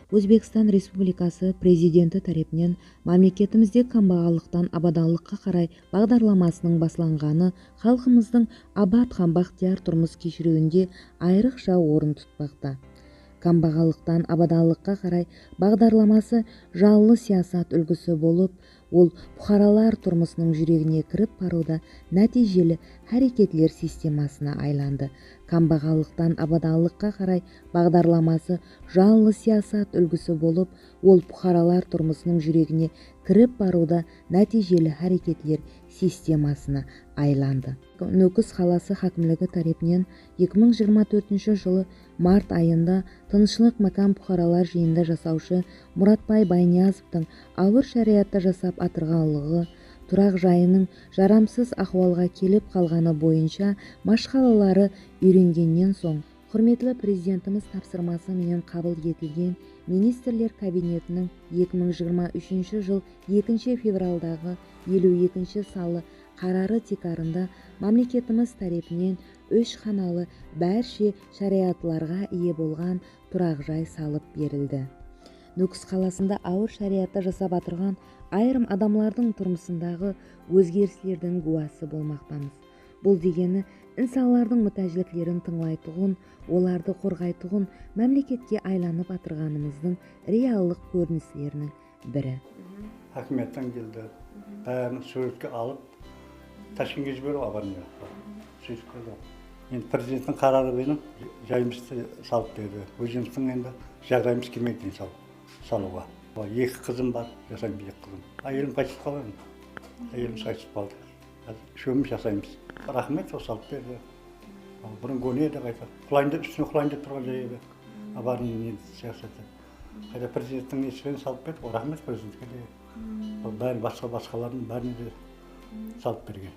Өзбекстан Республикасы президенті тарапынан мемлекетімізде камбағалықтан абадалыққа қарай бағдарламасының басланғаны халқымыздың абат һәм бақтияр тұрмыс кешіруінде айрықша орын тұтпақта. Камбағалықтан абадалыққа қарай бағдарламасы жаллы саясат үлгісі болып, ол бұқаралар тұрмысының жүрегіне кіріп баруда нәтижелі әрекетлер системасына айланды. Камбағалықтан абадалыққа қарай бағдарламасы жаллы саясат үлгісі болып, ол бұқаралар тұрмысының жүрегіне кіріп баруда нәтижелі әрекетлер системасына айланды. Нөкіс қаласы хакімлігі тарапынан 2024 жылы март айында Тынычлық Макан бұқаралар жиында жасаушы Мұратбай Байниязовтың ауыр шариатта жасап атырғанлығы, тұрақ жайының жарамсыз ахуалға келіп қалғаны бойынша машқалалары үйренгеннен соң, құрметлі президентіміз тапсырмасы менен қабыл етілген министрлер кабинетінің 2023 жыл 2 февралдағы 52 салы қарары текарында мемлекетіміз тарапынан үш ханалы бәрше шариатларға ие болған тұрақ жай салып берілді. Нөкіс қаласында ауыр шариатта жасап атырған айрым адамлардың тұрмысындағы өзгерістердің гуасы болмақтамыз. Бұл дегені инсанлардың мүтәжіліктерін тыңлайтұғын, оларды қорғайтұғын мемлекетке айланып атырғанымыздың реаллық көріністерінің бірі. Хакиметтен келді, бәрін суретке алып, Ташкентке жіберу абарния. Енді президенттің қарары бенің жайымызды салып берді. Өзіміздің енді жағдайымыз келмейді салуға. Екі қызым бар, жасаймыз екі қызым. Әйелім қайтып қалған. Әйелім қайтып қалды. Үшеуміз жасаймыз. Рахмет, сол салып берді. Бұрын көне еді қайта. Үстіне құлайын деп тұрған жай еді. Абарының саясаты. Қайта президенттің несімен салып берді. Рахмет президентке де. Бәрі басқалардың бәріне де салып берген.